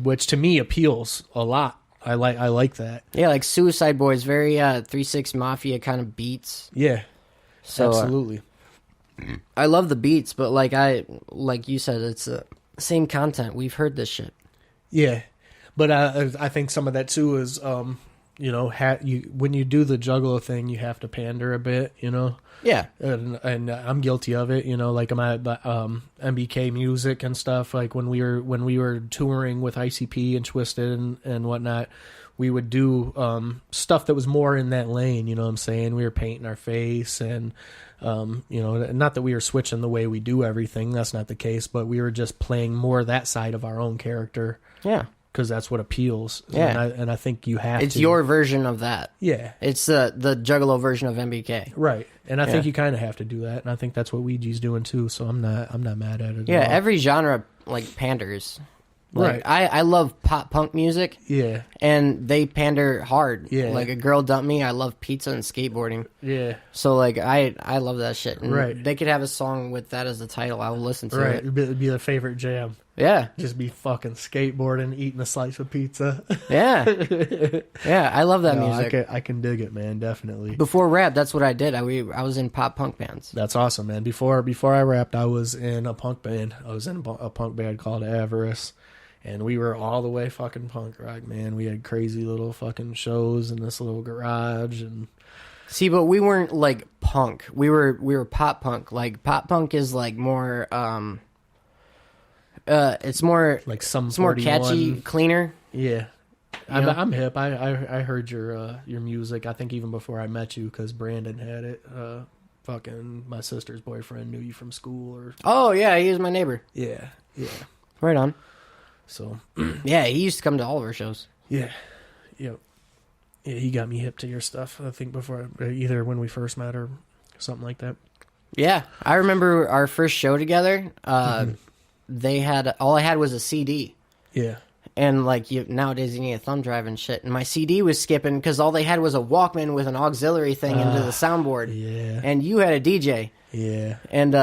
which to me appeals a lot. I like that. Yeah, like Suicide Boys, very 3-6 Mafia kind of beats. Yeah, so absolutely. I love the beats, but like you said, it's the same content. We've heard this shit. Yeah, but I think some of that too is when you do the Juggalo thing, you have to pander a bit, Yeah, and I'm guilty of it, like my MBK music and stuff. Like when we were touring with ICP and Twisted and whatnot, we would do stuff that was more in that lane. You know what I'm saying? We were painting our face and not that we were switching the way we do everything. That's not the case, but we were just playing more that side of our own character. Yeah. Because that's what appeals. Yeah. And I think you have It's to. your version of that. Yeah. It's the Juggalo version of MBK. Right. And I think you kind of have to do that. And I think that's what Ouija's doing too. So I'm not mad at it. Yeah, at all. every genre like panders. Like, Right. I love pop punk music. Yeah. And they pander hard. Yeah. Like A Girl Dumped Me, I love pizza and skateboarding. Yeah. So like I love that shit. And Right. They could have a song with that as the title. I'll listen to Right. it. It'd be a favorite jam. Yeah. Just be fucking skateboarding, eating a slice of pizza. Yeah. Yeah, I love that No, music. I can dig it, man. Definitely. Before rap, that's what I did. I was in pop punk bands. That's awesome, man. Before I rapped, I was in a punk band. I was in a punk band called Avarice. And we were all the way fucking punk rock, man. We had crazy little fucking shows in this little garage, and See, but we weren't like punk. We were pop punk. Like pop punk is like more it's more like some it's more catchy, cleaner. Yeah, I'm hip. I heard your music. I think even before I met you, because Brandon had it. Fucking my sister's boyfriend knew you from school, or Oh yeah, he was my neighbor. yeah. Right on. So Yeah, he used to come to all of our shows. yeah, he got me hip to your stuff. I think before either when we first met or something like that. Yeah, I remember our first show together. They had all I had was a CD, Yeah, And like nowadays you need a thumb drive and shit. And my CD was skipping because all they had was a Walkman with an auxiliary thing into the soundboard. Yeah. And you had a DJ. Yeah. And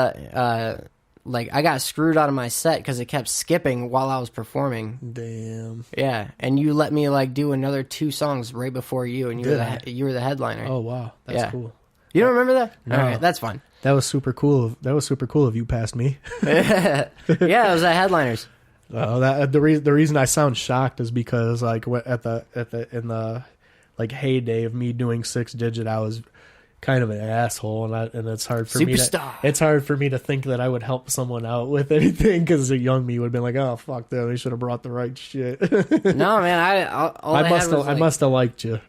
like I got screwed out of my set because it kept skipping while I was performing. Damn. Yeah. And you let me like do another 2 songs right before you, and you were the headliner. Oh wow, that's cool. You don't remember that? No. All right, that's fine. That was super cool. That was super cool of you past me. Yeah, it was at Headliners. The reason I sound shocked is because like in the like heyday of me doing 6-digit, I was kind of an asshole, and it's hard for me to think that I would help someone out with anything, because a young me would have been like, oh fuck them, they should have brought the right shit. No man, I must have liked you.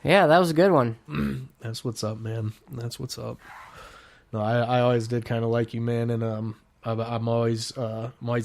Yeah, that was a good one. That's what's up, man. That's what's up. No, I always did kind of like you, man, and I'm always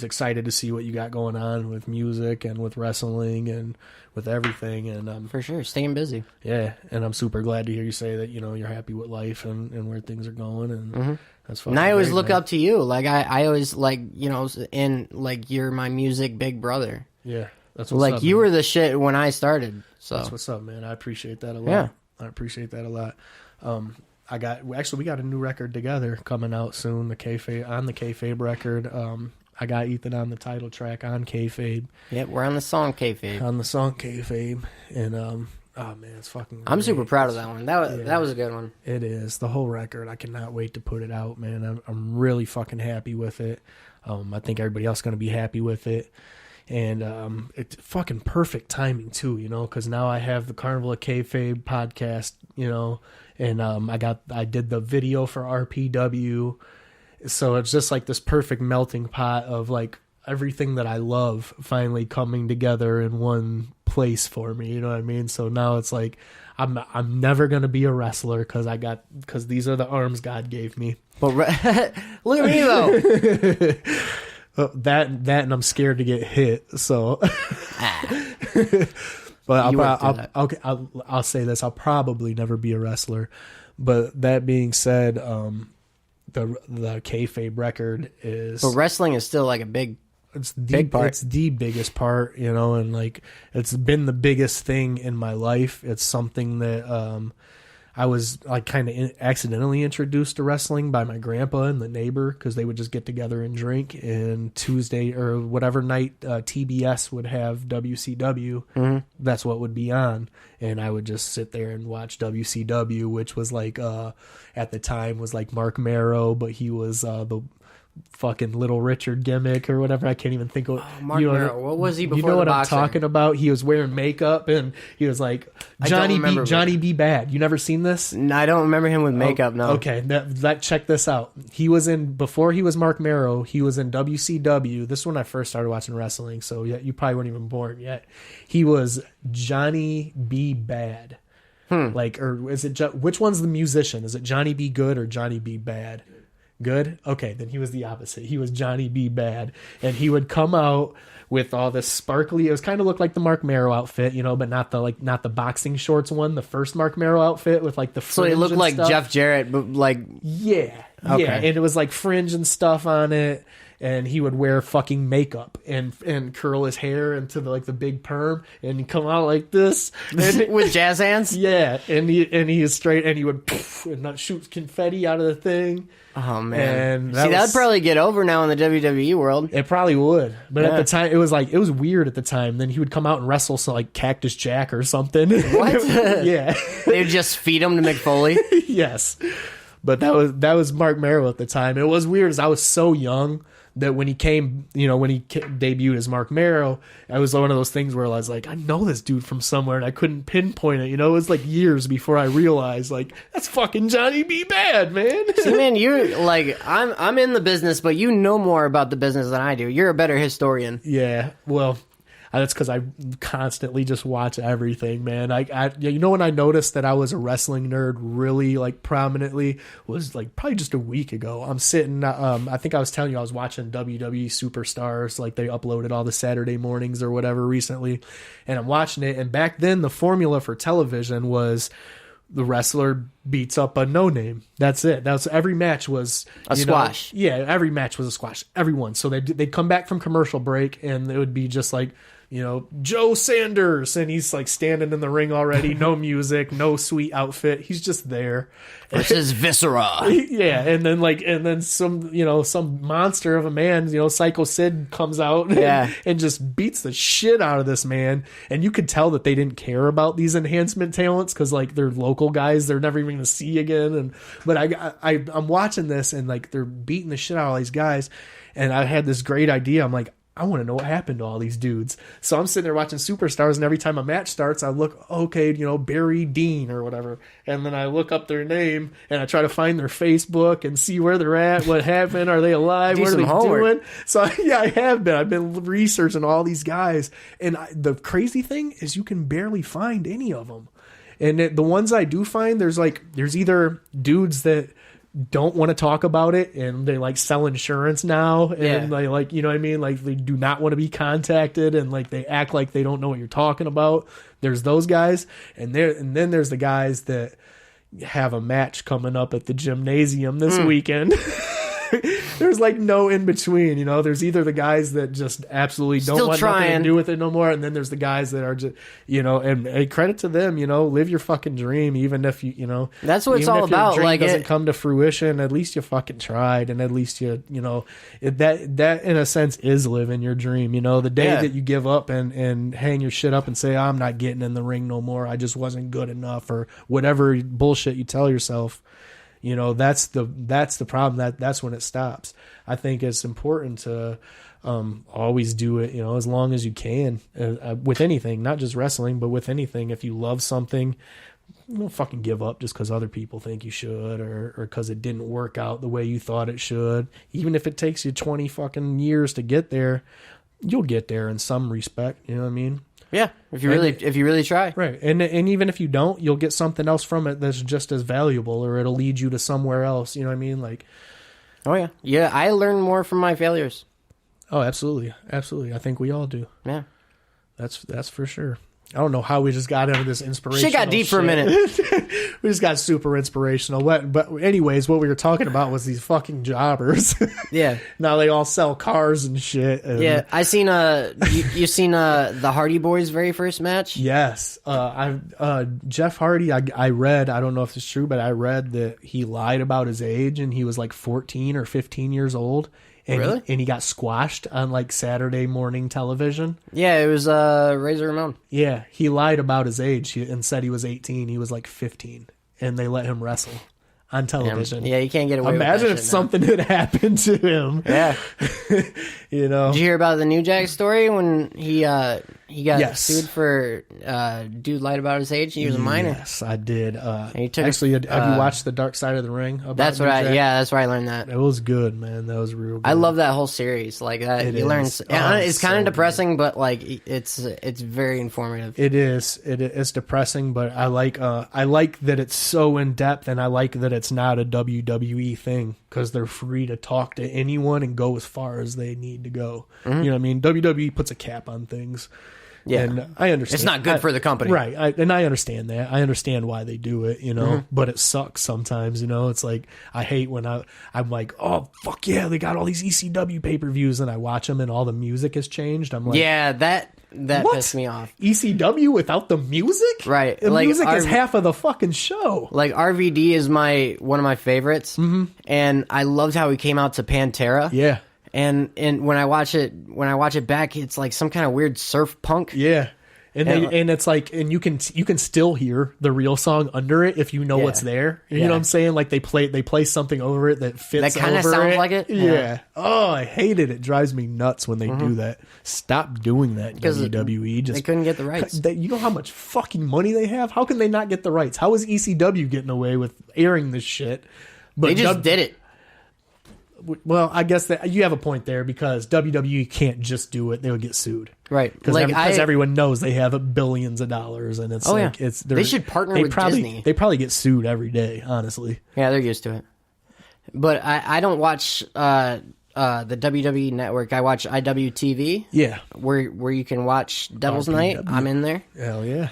excited to see what you got going on with music and with wrestling and with everything. And for sure, staying busy. Yeah, and I'm super glad to hear you say that, you know, you're happy with life and where things are going, and that's fucking. And I always look man. up to you. Like I always like, you know, in like you're my music big brother. Yeah, that's what's like up, you man. were the shit when I started. So that's what's up, man. I appreciate that a lot. Yeah, I appreciate that a lot. We got a new record together coming out soon. The Kayfabe record. I got Ethan on the title track on Kayfabe. Yep, we're on the song Kayfabe. On the song Kayfabe, and oh man, it's fucking great. I'm super proud of that one. That was a good one. It is. The whole record. I cannot wait to put it out, man. I'm really fucking happy with it. I think everybody else is going to be happy with it. And it's fucking perfect timing too, you know, because now I have the Carnival of Kayfabe podcast, you know, and I did the video for RPW, so it's just like this perfect melting pot of like everything that I love finally coming together in one place for me, you know what I mean? So now it's like I'm never gonna be a wrestler because these are the arms God gave me. But look at me though. That and I'm scared to get hit. So, but I'll say this: I'll probably never be a wrestler. But that being said, the Kayfabe record is. But wrestling is still like a big. It's big part. It's the biggest part, you know, and like it's been the biggest thing in my life. It's something that I was like kind of accidentally introduced to wrestling by my grandpa and the neighbor, because they would just get together and drink. And Tuesday or whatever night TBS would have WCW, that's what would be on. And I would just sit there and watch WCW, which was like at the time was like Mark Marrow, but he was the fucking Little Richard gimmick or whatever. I can't even think of Mark Merrill. What was he before? You know the what boxing? I'm talking about? He was wearing makeup and he was like Johnny B. Bad. You never seen this? No, I don't remember him with makeup. No. Okay, check this out. He was before he was Mark Marrow. He was in WCW. This is when I first started watching wrestling. So yeah, you probably weren't even born yet. He was Johnny B. Bad. Like, or is it which one's the musician? Is it Johnny B. Good or Johnny B. Bad? Good? Okay, then he was the opposite. He was Johnny B. Bad. And he would come out with all this sparkly, it was kind of looked like the Mark Marrow outfit, you know, but not the boxing shorts one, the first Mark Marrow outfit with like the fringe. So he looked like stuff. Jeff Jarrett, but like yeah. Okay. Yeah, and it was like fringe and stuff on it. And he would wear fucking makeup and curl his hair into the big perm and he'd come out like this and, with jazz hands. Yeah, and he is straight and he would and not shoot confetti out of the thing. Oh man! And that would probably get over now in the WWE world. It probably would, but at the time it was weird. At the time, then he would come out and wrestle like Cactus Jack or something. What? Yeah, they would just feed him to Mick Foley. Yes, but that was Mark Marrow at the time. It was weird as I was so young that when he came, you know, when he debuted as Mark Marrow, I was one of those things where I was like, I know this dude from somewhere, and I couldn't pinpoint it. You know, it was like years before I realized, like, that's fucking Johnny B. Bad, man. See, man, you're like, I'm in the business, but you know more about the business than I do. You're a better historian. Yeah, well, that's because I constantly just watch everything, man. You know, when I noticed that I was a wrestling nerd really like prominently was like probably just a week ago. I'm sitting, I think I was telling you I was watching WWE Superstars, like they uploaded all the Saturday mornings or whatever recently, and I'm watching it. And back then, the formula for television was the wrestler beats up a no name. That's it. That's every match was a squash. Every match was a squash. Everyone. So they'd come back from commercial break, and it would be just like, Joe Sanders, and he's like standing in the ring already, no music, no sweet outfit. He's just there. Versus Viscera. Yeah, and then some monster of a man, Psycho Sid comes out and just beats the shit out of this man. And you could tell that they didn't care about these enhancement talents because like they're local guys they're never even going to see again. But I'm watching this and like they're beating the shit out of all these guys, and I had this great idea. I'm like, I want to know what happened to all these dudes. So I'm sitting there watching Superstars, and every time a match starts, I look, okay, Barry Dean or whatever. And then I look up their name, and I try to find their Facebook and see where they're at, what happened, are they alive, what are they doing? So, I have been. I've been researching all these guys. And the crazy thing is you can barely find any of them. And the ones I do find, there's either dudes that don't want to talk about it and they like sell insurance now and they like, you know what I mean? Like they do not want to be contacted and like they act like they don't know what you're talking about. There's those guys. And then there's the guys that have a match coming up at the gymnasium this weekend. There's like no in between, there's either the guys that just absolutely don't want nothing to do with it no more, and then there's the guys that are just, and credit to them, live your fucking dream, even if that's what it's all about. Dream like doesn't come to fruition, at least you fucking tried, and at least that in a sense is living your dream. The day that you give up and hang your shit up and say, I'm not getting in the ring no more, I just wasn't good enough, or whatever bullshit you tell yourself. That's the problem. That's when it stops. I think it's important to always do it, as long as you can with anything, not just wrestling, but with anything. If you love something, don't fucking give up just because other people think you should or because it didn't work out the way you thought it should. Even if it takes you 20 fucking years to get there, you'll get there in some respect. You know what I mean? Yeah, if you really try. Right. And even if you don't, you'll get something else from it that's just as valuable, or it'll lead you to somewhere else. You know what I mean? Like, oh yeah. Yeah, I learn more from my failures. Oh, absolutely. Absolutely. I think we all do. Yeah. That's for sure. I don't know how we just got into this inspirational shit got deep for a minute. We just got super inspirational. But anyways, what we were talking about was these fucking jobbers. Yeah. Now they all sell cars and shit. And yeah. I seen you seen the Hardy Boys' very first match? Yes. Jeff Hardy, I read, I don't know if it's true, but I read that he lied about his age and he was like 14 or 15 years old. And really? And he got squashed on like Saturday morning television. Yeah, it was Razor Ramon. Yeah, he lied about his age and said he was 18. He was like 15, and they let him wrestle on television. Yeah, you can't get away with that. Imagine if something had happened to him. Yeah. Did you hear about the New Jack story when he got sued for dude lied about his age? He was a minor. Yes, I did. And he took actually, have you watched The Dark Side of the Ring? That's what that's where I learned that. It was good, man. That was real good. I love that whole series. Like that, you learn. It's kind of depressing, but like it's very informative. It is. It's depressing, but I like that it's so in depth, and I like that it's not a WWE thing because they're free to talk to anyone and go as far as they need to go. Mm-hmm. You know what I mean? WWE puts a cap on things. Yeah, and I understand. It's not good for the company. Right. And I understand that. I understand why they do it, but it sucks sometimes, It's like, I hate when I'm like, oh, fuck yeah, they got all these ECW pay-per-views, and I watch them and all the music has changed. I'm like, yeah, that pissed me off. ECW without the music? Right. The music is half of the fucking show. Like, RVD is one of my favorites, and I loved how he came out to Pantera. Yeah. And when I watch it back, it's like some kind of weird surf punk. Yeah. And it's like, and you can still hear the real song under it if you know what's there. You know what I'm saying? Like they play something over it that fits. That kind of sounds like it. Yeah. Oh, I hate it. It drives me nuts when they do that. Stop doing that, WWE. They couldn't get the rights. You know how much fucking money they have? How can they not get the rights? How is ECW getting away with airing this shit? But they just did it. Well, I guess that you have a point there because WWE can't just do it; they would get sued, right? Because everyone knows they have billions of dollars, and it's they should partner with Disney. They probably get sued every day, honestly. Yeah, they're used to it. But I don't watch the WWE Network. I watch IWTV. Yeah, where you can watch Devil's Night. I'm in there. Hell yeah.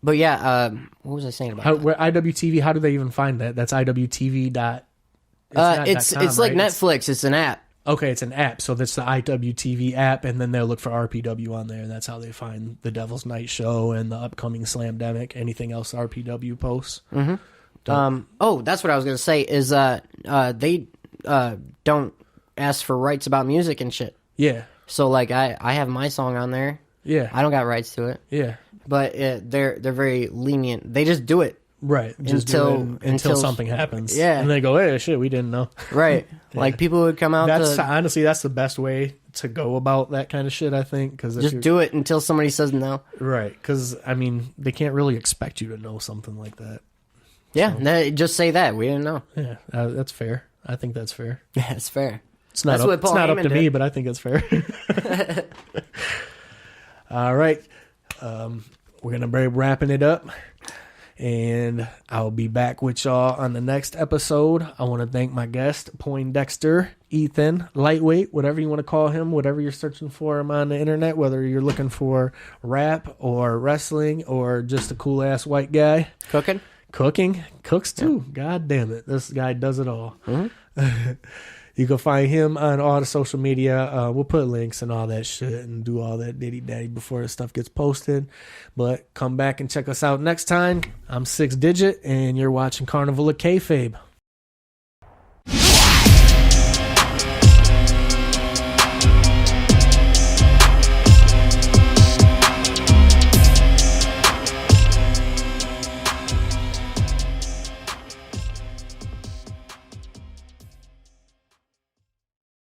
But yeah, what was I saying about that? Where IWTV? How do they even find that? That's IWTV. It's like Netflix. It's an app. Okay, it's an app. So that's the IWTV app, and then they'll look for RPW on there, and that's how they find the Devil's Night show and the upcoming Slamdemic. Anything else RPW posts? Mm-hmm. That's what I was gonna say. Is they don't ask for rights about music and shit. Yeah. So like I have my song on there. Yeah. I don't got rights to it. Yeah. But they're very lenient. They just do it. Right. Just until something happens. Yeah. And they go, hey, shit, we didn't know. Right. Yeah. Like people would come out. Honestly, that's the best way to go about that kind of shit, I think. Cause just do it until somebody says no. Right. Because, I mean, they can't really expect you to know something like that. Yeah. So. Just say that. We didn't know. Yeah. That's fair. I think that's fair. Yeah, it's fair. It's not up to me, but I think it's fair. All right. We're going to be wrapping it up. And I'll be back with y'all on the next episode. I want to thank my guest, Poindexter, Ethan, Lightweight, whatever you want to call him, whatever you're searching for him on the internet, whether you're looking for rap or wrestling or just a cool-ass white guy. Cooking. Cooks, too. Yeah. God damn it. This guy does it all. Mm-hmm. You can find him on all the social media. We'll put links and all that shit and do all that ditty-daddy before the stuff gets posted. But come back and check us out next time. I'm 6 Digit, and you're watching Carnival of Kayfabe.